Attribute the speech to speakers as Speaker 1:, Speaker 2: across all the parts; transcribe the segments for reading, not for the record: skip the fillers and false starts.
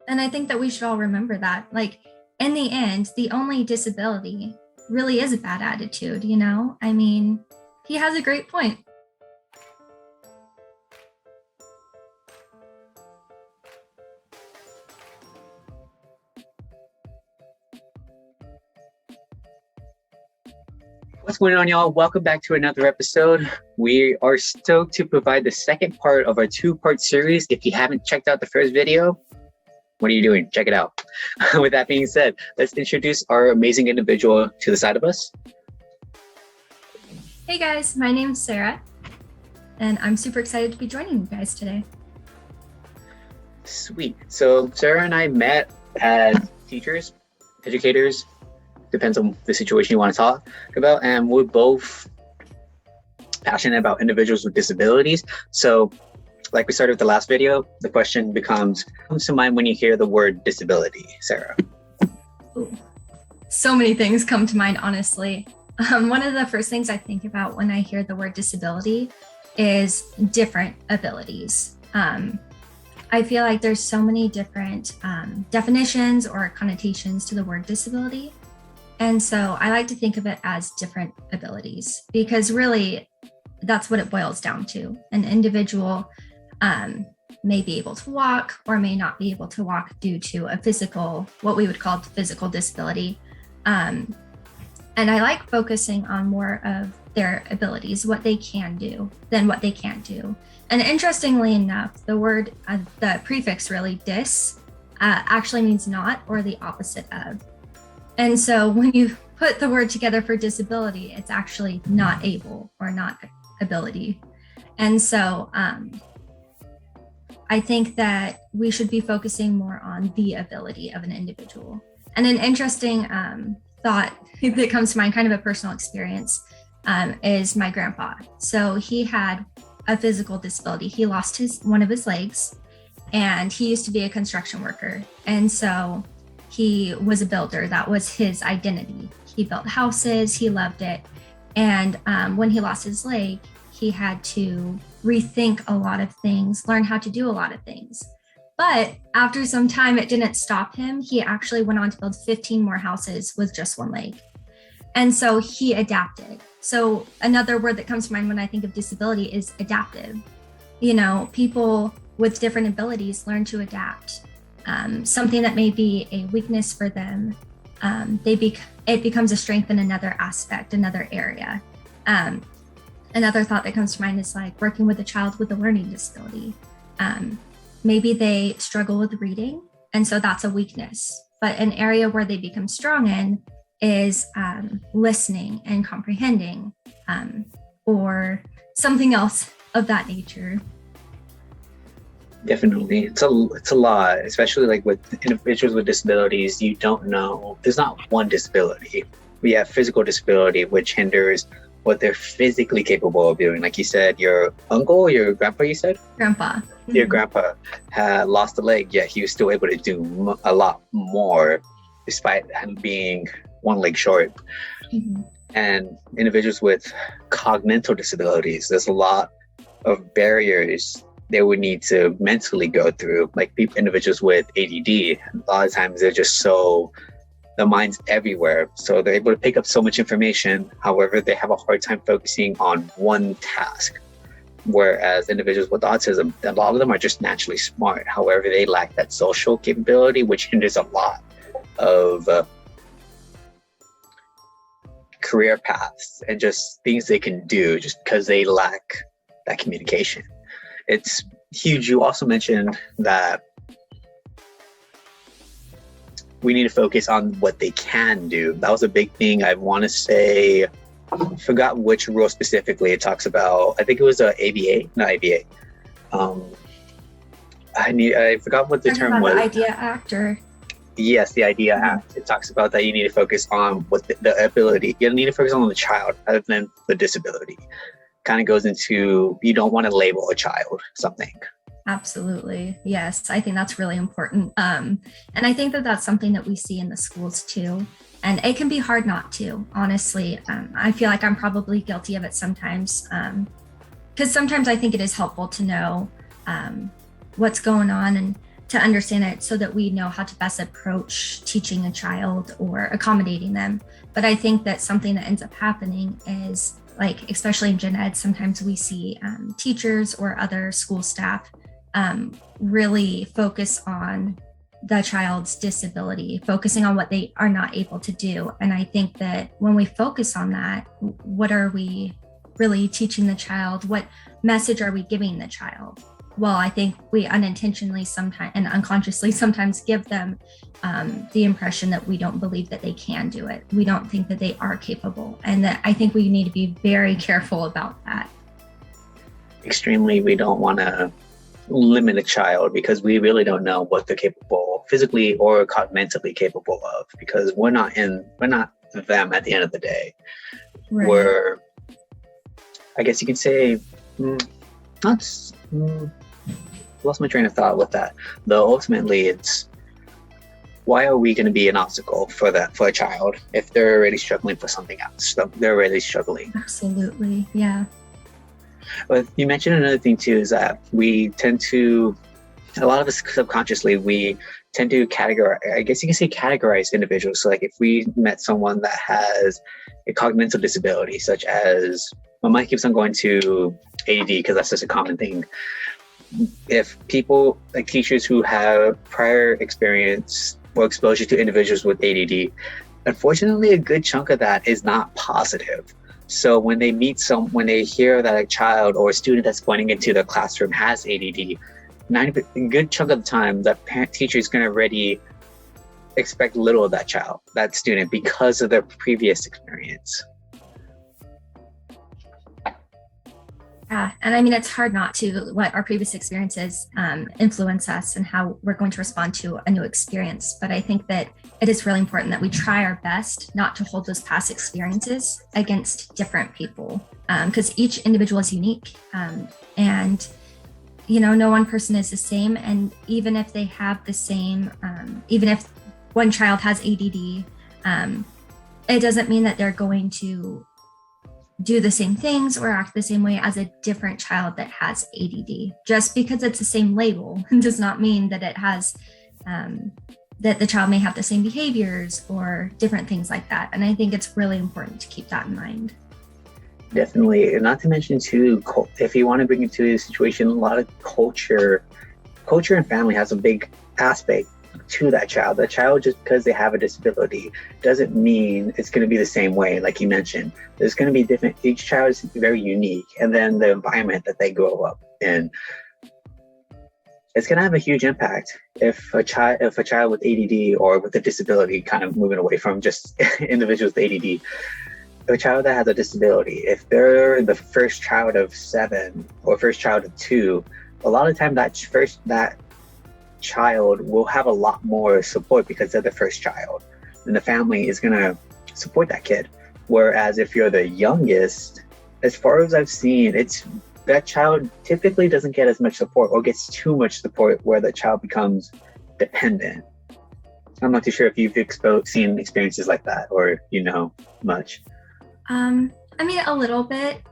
Speaker 1: And I think that we should all remember that. Like, in the end, the only disability really is a bad attitude, you know? I mean, he has a great point.
Speaker 2: What's going on, y'all? Welcome back to another episode. We are stoked to provide the second part of our two-part series. If you haven't checked out the first video, what are you doing? Check it out. With that being said, let's introduce our amazing individual to the side of us.
Speaker 1: Hey guys, my name's Sarah, and I'm super excited to be joining you guys today.
Speaker 2: Sweet. So Sarah and I met as teachers, educators, depends on the situation you want to talk about, and we're both passionate about individuals with disabilities. So like we started with the last video, the question comes to mind when you hear the word disability, Sarah?
Speaker 1: Ooh. So many things come to mind, honestly. One of the first things I think about when I hear the word disability is different abilities. I feel like there's so many different definitions or connotations to the word disability. And so I like to think of it as different abilities, because really that's what it boils down to. An individual may be able to walk or may not be able to walk due to a physical, what we would call physical disability. And I like focusing on more of their abilities, what they can do, than what they can't do. And interestingly enough, the word, the prefix really, dis, actually means not or the opposite of. And so when you put the word together for disability, it's actually not able or not ability. And so I think that we should be focusing more on the ability of an individual. And an interesting thought that comes to mind, kind of a personal experience, is my grandpa. So he had a physical disability. He lost one of his legs, and he used to be a construction worker. And so he was a builder. That was his identity. He built houses, he loved it. And when he lost his leg, he had to rethink a lot of things, learn how to do a lot of things. But after some time, it didn't stop him. He actually went on to build 15 more houses with just one leg. And so he adapted. So another word that comes to mind when I think of disability is adaptive. You know, people with different abilities learn to adapt. Something that may be a weakness for them, it becomes a strength in another aspect, another area. Another thought that comes to mind is like working with a child with a learning disability. Maybe they struggle with reading, and so that's a weakness. But an area where they become strong in is listening and comprehending, or something else of that nature.
Speaker 2: Definitely. It's a lot, especially like with individuals with disabilities. You don't know, there's not one disability. We have physical disability, which hinders what they're physically capable of doing. Like you said, your uncle, your grandpa, you said?
Speaker 1: Grandpa.
Speaker 2: Your grandpa had lost a leg, yet he was still able to do a lot more despite him being one leg short.
Speaker 1: Mm-hmm.
Speaker 2: And individuals with cognitive disabilities, there's a lot of barriers they would need to mentally go through. Like individuals with ADD, a lot of times they're just the mind's everywhere. So they're able to pick up so much information. However, they have a hard time focusing on one task. Whereas individuals with autism, a lot of them are just naturally smart. However, they lack that social capability, which hinders a lot of career paths and just things they can do just because they lack that communication. It's huge. You also mentioned that we need to focus on what they can do. That was a big thing. I want to say, I forgot which rule specifically it talks about. I think it was ABA, not ABA. I forgot what the term was.
Speaker 1: The IDEA Act, or?
Speaker 2: Yes, the IDEA Act. It talks about that you need to focus on what the ability. You need to focus on the child rather than the disability. Kind of goes into, you don't want to label a child something.
Speaker 1: Absolutely. Yes, I think that's really important. And I think that that's something that we see in the schools too. And it can be hard not to, honestly. I feel like I'm probably guilty of it sometimes, because sometimes I think it is helpful to know what's going on. And to understand it so that we know how to best approach teaching a child or accommodating them. But I think that something that ends up happening is, like, especially in gen ed, sometimes we see teachers or other school staff really focus on the child's disability, focusing on what they are not able to do. And I think that when we focus on that, what are we really teaching the child? What message are we giving the child? Well, I think we unintentionally sometimes and unconsciously sometimes give them the impression that we don't believe that they can do it. We don't think that they are capable. And that I think we need to be very careful about that.
Speaker 2: Extremely, we don't want to limit a child because we really don't know what they're capable physically or cognitively capable of, because we're not them at the end of the day.
Speaker 1: Right.
Speaker 2: We're, I guess you could say, lost my train of thought with that. Though ultimately it's, why are we going to be an obstacle for a child if they're already struggling for something else? They're already struggling.
Speaker 1: Absolutely. Yeah.
Speaker 2: But you mentioned another thing too, is that we tend to, a lot of us subconsciously, we tend to categorize individuals. So like if we met someone that has a cognitive disability, such as, my mind keeps on going to ADD because that's just a common thing. If people, like teachers who have prior experience or exposure to individuals with ADD, unfortunately, a good chunk of that is not positive. So when they hear that a child or a student that's going into the classroom has ADD, a good chunk of the time, the teacher is going to already expect little of that student, because of their previous experience.
Speaker 1: Yeah, and I mean, it's hard not to let our previous experiences influence us and how we're going to respond to a new experience. But I think that it is really important that we try our best not to hold those past experiences against different people, because each individual is unique. And, no one person is the same. And even if they have the same, even if one child has ADD, it doesn't mean that they're going to do the same things or act the same way as a different child that has ADD. Just because it's the same label does not mean that it has, that the child may have the same behaviors or different things like that. And I think it's really important to keep that in mind.
Speaker 2: Definitely. And not to mention too, if you want to bring it to a situation, a lot of culture and family has a big aspect to that child. The child, just because they have a disability doesn't mean it's going to be the same way. Like you mentioned, there's going to be different, each child is very unique, and then the environment that they grow up in, it's going to have a huge impact. If a child with ADD or with a disability, kind of moving away from just individuals with ADD, a child that has a disability, if they're the first child of 7 or first child of 2, a lot of time that child will have a lot more support because they're the first child, and the family is going to support that kid. Whereas if you're the youngest, as far as I've seen, that child typically doesn't get as much support or gets too much support, where the child becomes dependent. I'm not too sure if you've seen experiences like that, or much.
Speaker 1: I mean, a little bit.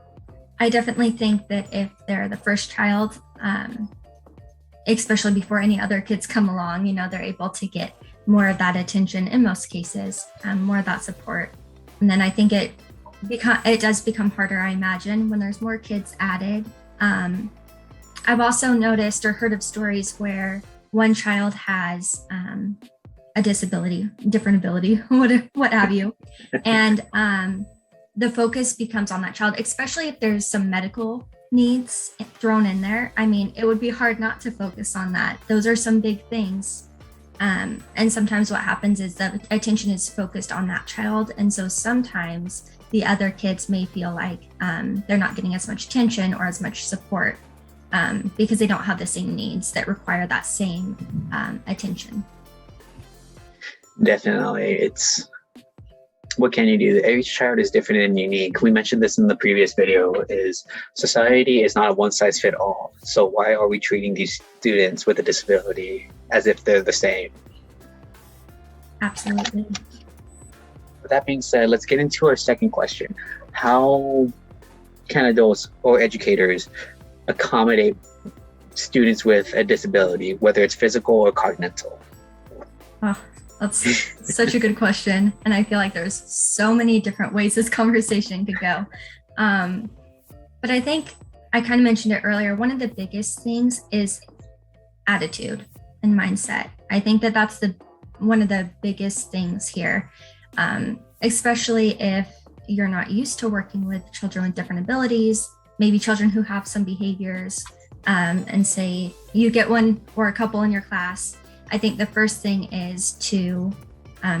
Speaker 1: I definitely think that if they're the first child, especially before any other kids come along, they're able to get more of that attention in most cases, more of that support. And then I think it does become harder, I imagine, when there's more kids added. I've also noticed or heard of stories where one child has a disability, different ability, what have you. And the focus becomes on that child, especially if there's some medical needs thrown in there. I mean, it would be hard not to focus on that. Those are some big things. And sometimes what happens is that attention is focused on that child. And so sometimes the other kids may feel like they're not getting as much attention or as much support because they don't have the same needs that require that same attention.
Speaker 2: Definitely. What can you do? Each child is different and unique. We mentioned this in the previous video, is society is not a one size fit all. So why are we treating these students with a disability as if they're the same?
Speaker 1: Absolutely.
Speaker 2: With that being said, let's get into our second question. How can adults or educators accommodate students with a disability, whether it's physical or cognitive?
Speaker 1: Oh, that's such a good question. And I feel like there's so many different ways this conversation could go. But I think I kind of mentioned it earlier. One of the biggest things is attitude and mindset. I think that that's one of the biggest things here, especially if you're not used to working with children with different abilities, maybe children who have some behaviors, and say you get one or a couple in your class. I think the first thing is to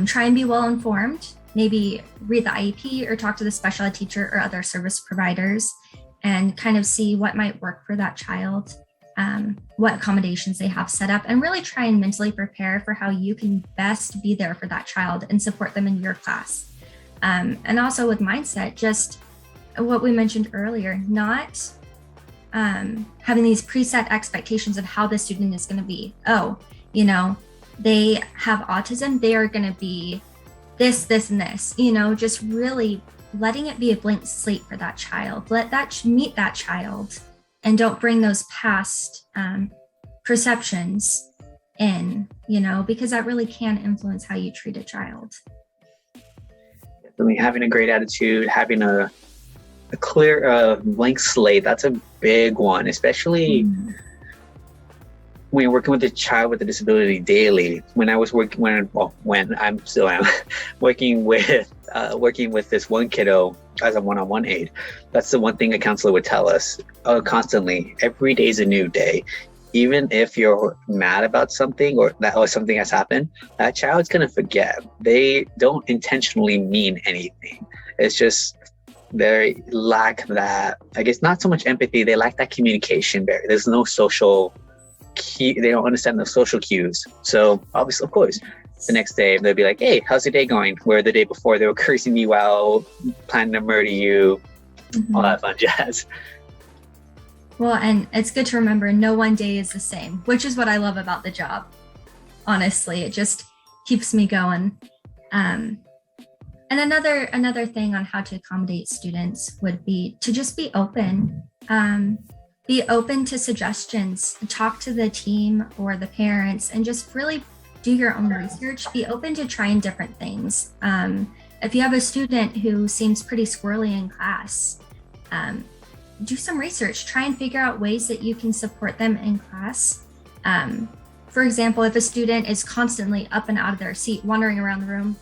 Speaker 1: try and be well informed, maybe read the IEP or talk to the special ed teacher or other service providers and kind of see what might work for that child, what accommodations they have set up, and really try and mentally prepare for how you can best be there for that child and support them in your class. And also with mindset, just what we mentioned earlier, not having these preset expectations of how the student is going to be. Oh, they have autism, they are going to be this, and this, just really letting it be a blank slate for that child. Let that meet that child and don't bring those past perceptions in, because that really can influence how you treat a child.
Speaker 2: Having a great attitude, having a clear blank slate, that's a big one, especially when you're working with a child with a disability daily. When I was when I'm still am working with this one kiddo as a one-on-one aide, that's the one thing a counselor would tell us constantly. Every day is a new day. Even if you're mad about something or something has happened, that child's gonna forget. They don't intentionally mean anything. It's just they lack that, I guess, not so much empathy, they lack that communication barrier. There's no social key, they don't understand the social cues. So obviously, of course, the next day they'll be like, hey, how's your day going? Where the day before they were cursing you out, planning to murder you, all that fun jazz.
Speaker 1: Well, and it's good to remember no one day is the same, which is what I love about the job. Honestly, it just keeps me going. And another thing on how to accommodate students would be to just be open. Be open to suggestions, talk to the team or the parents, and just really do your own research. Be open to trying different things. If you have a student who seems pretty squirrely in class, do some research, try and figure out ways that you can support them in class. For example, if a student is constantly up and out of their seat, wandering around the room,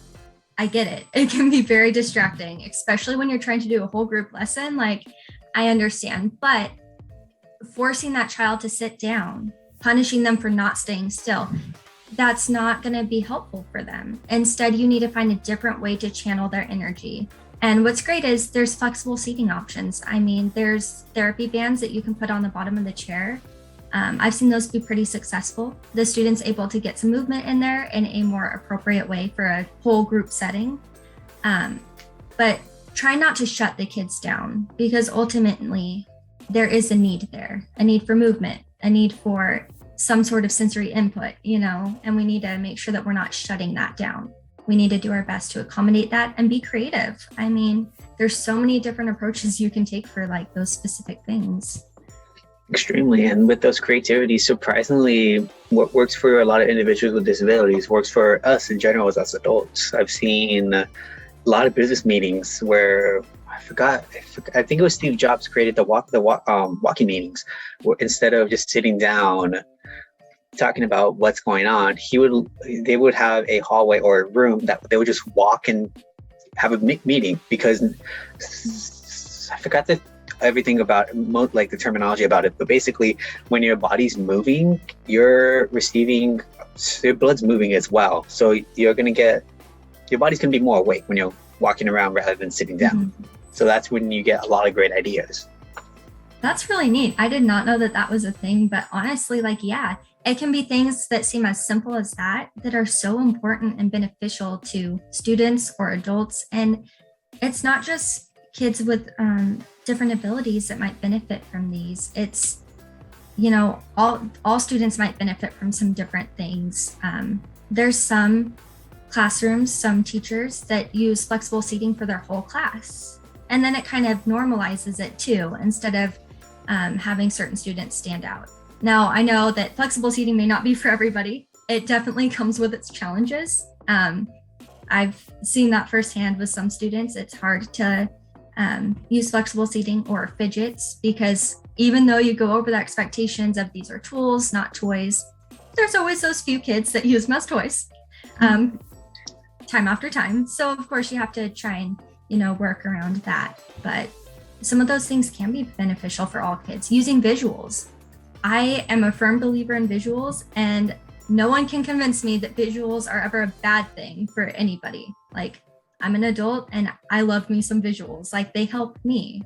Speaker 1: I get it. It can be very distracting, especially when you're trying to do a whole group lesson. I understand, but forcing that child to sit down, punishing them for not staying still, that's not going to be helpful for them. Instead, you need to find a different way to channel their energy. And what's great is there's flexible seating options. I mean, there's therapy bands that you can put on the bottom of the chair. I've seen those be pretty successful. The student's able to get some movement in there in a more appropriate way for a whole group setting. But try not to shut the kids down, because ultimately there is a need there, a need for movement, a need for some sort of sensory input, and we need to make sure that we're not shutting that down. We need to do our best to accommodate that and be creative. I mean, there's so many different approaches you can take for those specific things.
Speaker 2: Extremely. And with those creativities, surprisingly, what works for a lot of individuals with disabilities works for us in general as adults. I've seen a lot of business meetings where I think it was Steve Jobs created the walking meetings, where instead of just sitting down talking about what's going on, they would have a hallway or a room that they would just walk and have a meeting, because I forgot everything about the terminology about it, but basically when your body's moving, your blood's moving as well, so your body's gonna be more awake when you're walking around rather than sitting down. So that's when you get a lot of great ideas.
Speaker 1: That's really neat. I did not know that was a thing, but honestly, it can be things that seem as simple as that are so important and beneficial to students or adults. And it's not just kids with different abilities that might benefit from these. It's, all students might benefit from some different things. There's some classrooms, some teachers that use flexible seating for their whole class. And then it kind of normalizes it too, instead of having certain students stand out. Now, I know that flexible seating may not be for everybody. It definitely comes with its challenges. I've seen that firsthand with some students. It's hard to use flexible seating or fidgets because even though you go over the expectations of these are tools, not toys, there's always those few kids that use them as toys time after time. So of course you have to try and, work around that. But some of those things can be beneficial for all kids. Using visuals. I am a firm believer in visuals, and no one can convince me that visuals are ever a bad thing for anybody. Like, I'm an adult and I love me some visuals. Like, they help me,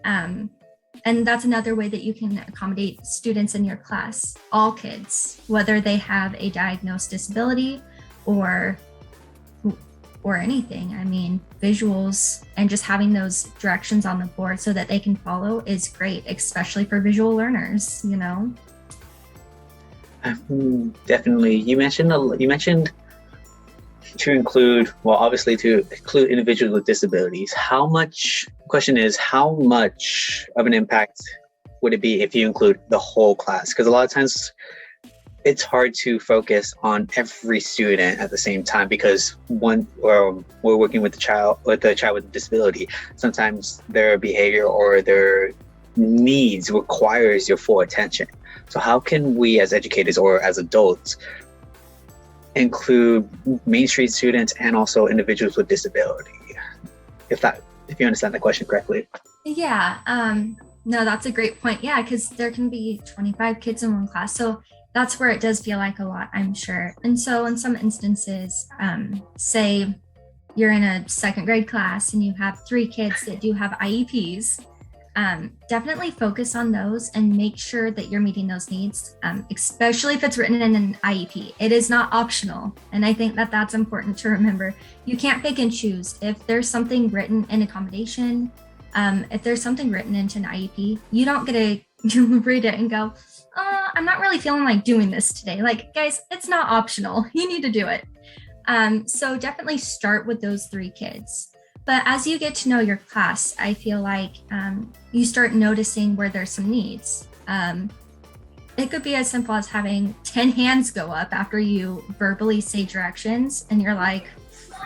Speaker 1: and that's another way that you can accommodate students in your class, all kids, whether they have a diagnosed disability or anything. I mean, visuals and just having those directions on the board so that they can follow is great, especially for visual learners,
Speaker 2: Definitely. You mentioned to include individuals with disabilities. How much of an impact would it be if you include the whole class? Because a lot of times it's hard to focus on every student at the same time, because we're working with a child with a disability. Sometimes their behavior or their needs requires your full attention. So how can we as educators or as adults include Main Street students and also individuals with disability? If you understand the question correctly.
Speaker 1: Yeah, no, that's a great point. Yeah, because there can be 25 kids in one class. So that's where it does feel like a lot, I'm sure. And so in some instances, say you're in a second grade class and you have 3 kids that do have IEPs, definitely focus on those and make sure that you're meeting those needs, especially if it's written in an IEP. It is not optional. And I think that that's important to remember. You can't pick and choose. If there's something written in accommodation, if there's something written into an IEP, you don't get to read it and go, I'm not really feeling like doing this today. Like, guys, it's not optional. You need to do it. So definitely start with those 3 kids. But as you get to know your class, I feel like you start noticing where there's some needs. It could be as simple as having 10 hands go up after you verbally say directions, and you're like,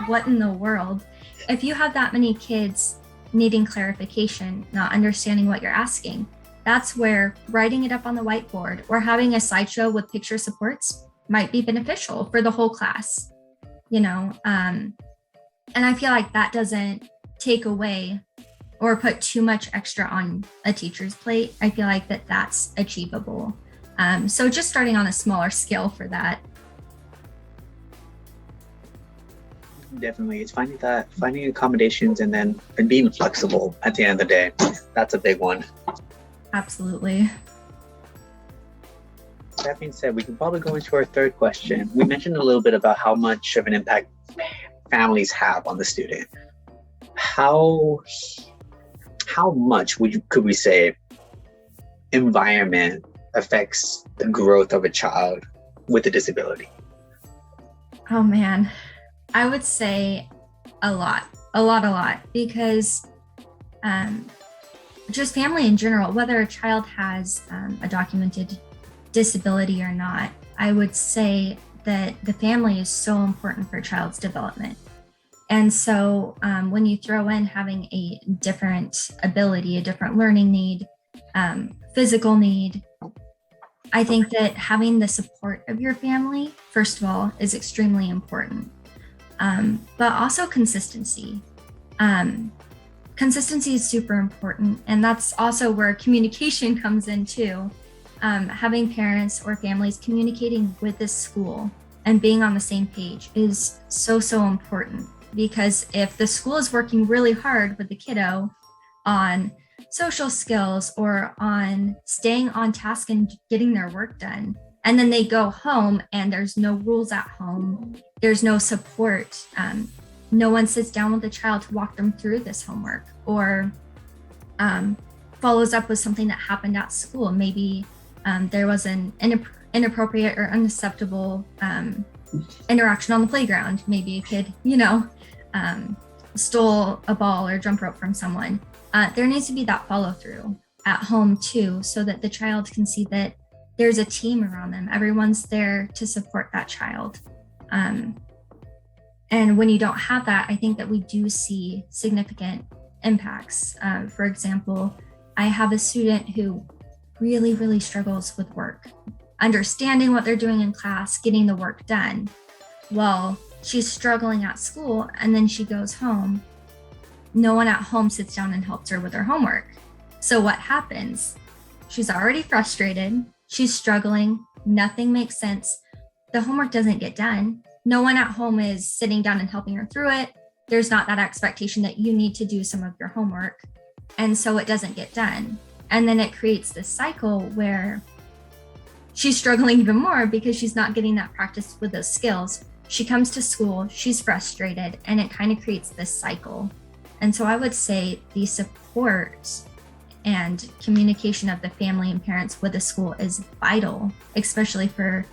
Speaker 1: what in the world? If you have that many kids needing clarification, not understanding what you're asking, that's where writing it up on the whiteboard or having a slideshow with picture supports might be beneficial for the whole class, and I feel like that doesn't take away or put too much extra on a teacher's plate. I feel like that's achievable. So just starting on a smaller scale for that.
Speaker 2: Definitely. It's finding accommodations and being flexible at the end of the day. That's a big one.
Speaker 1: Absolutely.
Speaker 2: That being said, we can probably go into our third question. We mentioned a little bit about how much of an impact families have on the student. How much could we say environment affects the growth of a child with a disability?
Speaker 1: Oh man, I would say a lot, because just family in general, whether a child has a documented disability or not, I would say that the family is so important for a child's development. And so when you throw in having a different ability, a different learning need, physical need, I think that having the support of your family, first of all, is extremely important. But also consistency. Consistency is super important. And that's also where communication comes in too. Having parents or families communicating with the school and being on the same page is so important, because if the school is working really hard with the kiddo on social skills or on staying on task and getting their work done, and then they go home and there's no rules at home, there's no support, no one sits down with the child to walk them through this homework or follows up with something that happened at school. Maybe there was an inappropriate or unacceptable interaction on the playground. Maybe a kid, stole a ball or jump rope from someone. There needs to be that follow through at home too, so that the child can see that there's a team around them. Everyone's there to support that child. And when you don't have that, I think that we do see significant impacts. For example, I have a student who really, really struggles with work, understanding what they're doing in class, getting the work done. Well, she's struggling at school, and then she goes home. No one at home sits down and helps her with her homework. So what happens? She's already frustrated. She's struggling. Nothing makes sense. The homework doesn't get done. No one at home is sitting down and helping her through it. There's not that expectation that you need to do some of your homework. And so it doesn't get done. And then it creates this cycle where she's struggling even more because she's not getting that practice with those skills. She comes to school, she's frustrated, and it kind of creates this cycle. And so I would say the support and communication of the family and parents with the school is vital, especially for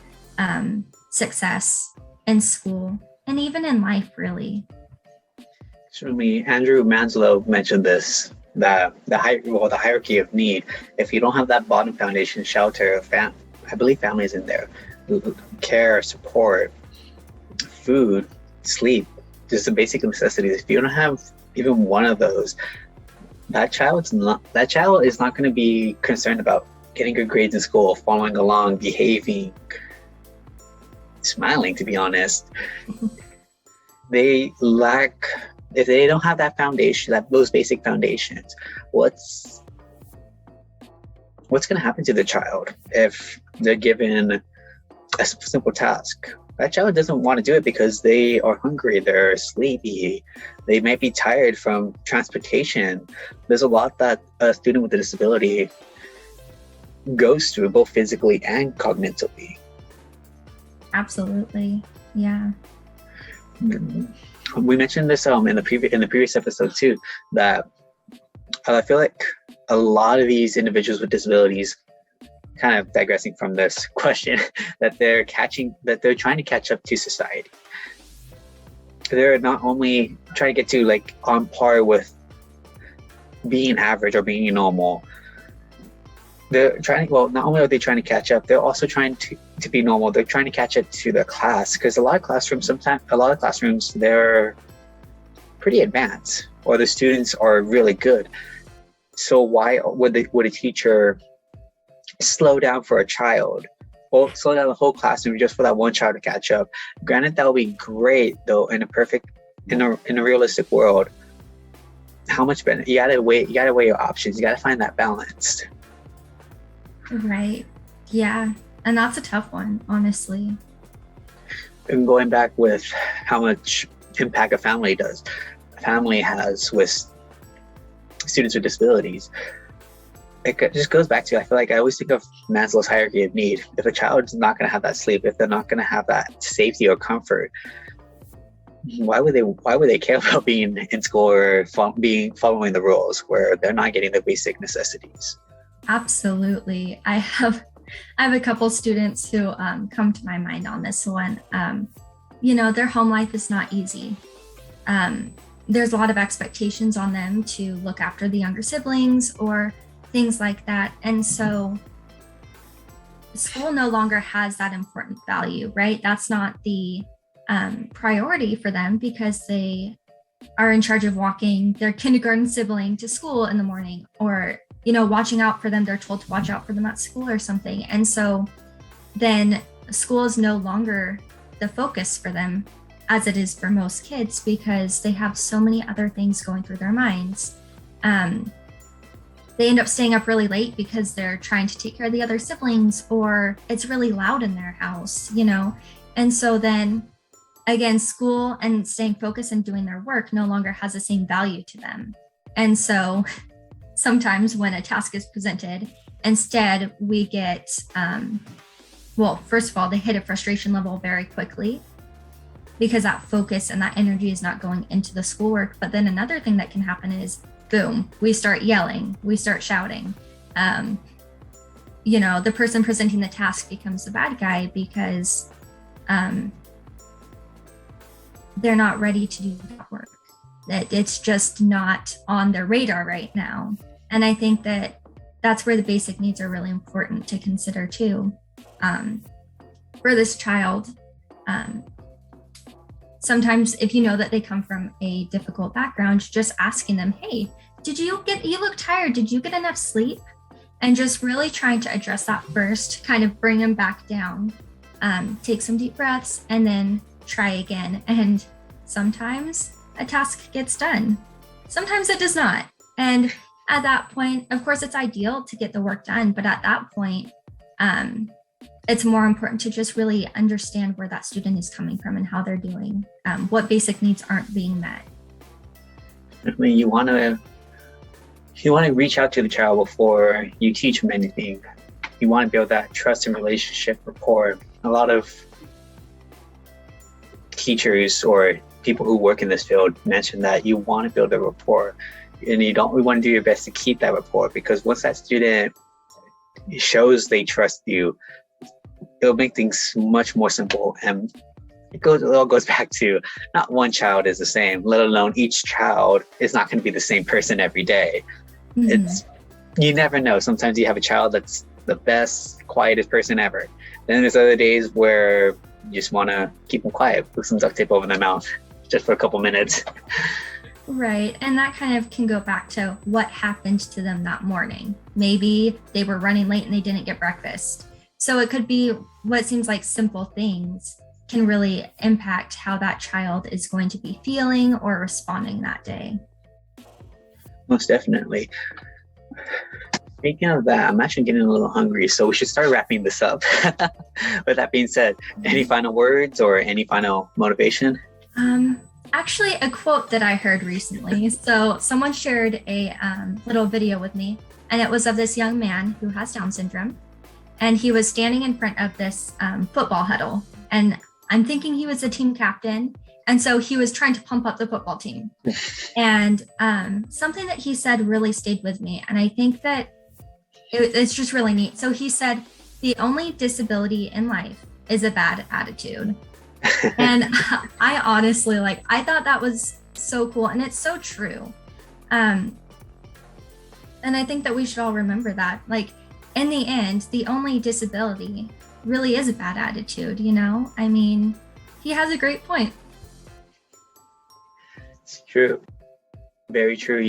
Speaker 1: success in school and even in life, really.
Speaker 2: Certainly, Andrew Manslow mentioned this, the hierarchy of need. If you don't have that bottom foundation, shelter, I believe family is in there, care, support, food, sleep, just the basic necessities. If you don't have even one of those, that child is not going to be concerned about getting good grades in school, following along, behaving, smiling, to be honest. They lack, if they don't have that foundation, those basic foundations, what's going to happen to the child if they're given a simple task? That child doesn't want to do it because they are hungry, they're sleepy, they might be tired from transportation. There's a lot that a student with a disability goes through, both physically and cognitively.
Speaker 1: Absolutely, yeah.
Speaker 2: We mentioned this in the previous episode too, that I feel like a lot of these individuals with disabilities, kind of digressing from this question, that they're trying to catch up to society. They're not only trying to get to like on par with being average or being normal. They're trying, well, not only are they trying to catch up, they're also trying to be normal. They're trying to catch up to the class, because a lot of classrooms, they're pretty advanced, or the students are really good. So why would a teacher slow down for a child, or slow down the whole classroom just for that one child to catch up? Granted, that would be great, though, in a realistic world. How much better? You gotta weigh your options. You gotta find that balance.
Speaker 1: Right. Yeah. And that's a tough one, honestly.
Speaker 2: And going back with how much impact a family has with students with disabilities, it just goes back to, I feel like I always think of Maslow's hierarchy of need. If a child's not going to have that sleep, if they're not going to have that safety or comfort, why would they care about being in school or following the rules where they're not getting the basic necessities? Absolutely.
Speaker 1: I have a couple students who come to my mind on this one. Their home life is not easy. There's a lot of expectations on them to look after the younger siblings or things like that. And so school no longer has that important value, right? That's not the priority for them, because they are in charge of walking their kindergarten sibling to school in the morning, or watching out for them. They're told to watch out for them at school or something. And so then school is no longer the focus for them, as it is for most kids, because they have so many other things going through their minds. They end up staying up really late because they're trying to take care of the other siblings, or it's really loud in their house, And so then again, school and staying focused and doing their work no longer has the same value to them. And so sometimes when a task is presented, instead we get, first of all, they hit a frustration level very quickly because that focus and that energy is not going into the schoolwork. But then another thing that can happen is, boom, we start yelling, we start shouting. The person presenting the task becomes the bad guy because they're not ready to do that work. That it's just not on their radar right now. And I think that that's where the basic needs are really important to consider too. For this child, sometimes if you know that they come from a difficult background, just asking them, hey, you look tired, did you get enough sleep? And just really trying to address that first, kind of bring them back down, take some deep breaths, and then try again. And sometimes a task gets done, sometimes it does not. And at that point, of course, it's ideal to get the work done, but at that point, it's more important to just really understand where that student is coming from and how they're doing, what basic needs aren't being met.
Speaker 2: I mean, you want to reach out to the child before you teach them anything. You want to build that trust and relationship rapport. A lot of teachers or people who work in this field mention that you want to build a rapport, and we want to do your best to keep that rapport, because once that student shows they trust you, it'll make things much more simple. And it all goes back to not one child is the same, let alone each child is not going to be the same person every day. You never know. Sometimes you have a child that's the best, quietest person ever. Then there's other days where you just want to keep them quiet, put some duct tape over their mouth just for a couple minutes.
Speaker 1: Right. And that kind of can go back to what happened to them that morning. Maybe they were running late and they didn't get breakfast. So it could be what seems like simple things can really impact how that child is going to be feeling or responding that day.
Speaker 2: Most definitely. Speaking of that, I'm actually getting a little hungry, so we should start wrapping this up. With that being said, any final words or any final motivation?
Speaker 1: Actually, a quote that I heard recently. So someone shared a little video with me, and it was of this young man who has Down syndrome. And he was standing in front of this football huddle. And I'm thinking he was the team captain. And so he was trying to pump up the football team. And something that he said really stayed with me. And I think that it's just really neat. So he said, the only disability in life is a bad attitude. And I honestly, I thought that was so cool. And it's so true. And I think that we should all remember that. In the end, the only disability really is a bad attitude, I mean, he has a great point.
Speaker 2: It's true. Very true.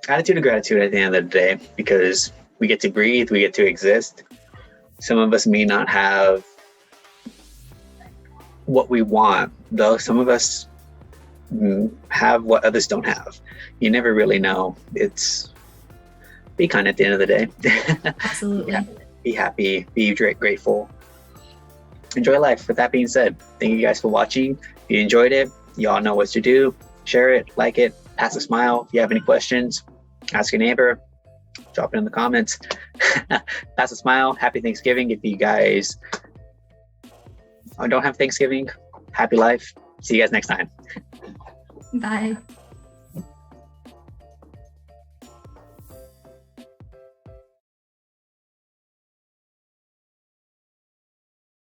Speaker 2: Attitude of gratitude at the end of the day, because we get to breathe, we get to exist. Some of us may not have what we want, though some of us have what others don't have. You never really know. Be kind at the end of the day.
Speaker 1: Absolutely.
Speaker 2: Be happy, be grateful, enjoy life. With that being said, thank you guys for watching. If you enjoyed it, you all know what to do. Share it, like it, pass a smile. If you have any questions, ask your neighbor, drop it in the comments. Pass a smile. Happy Thanksgiving. If you guys don't have Thanksgiving, happy life. See you guys next time.
Speaker 1: Bye.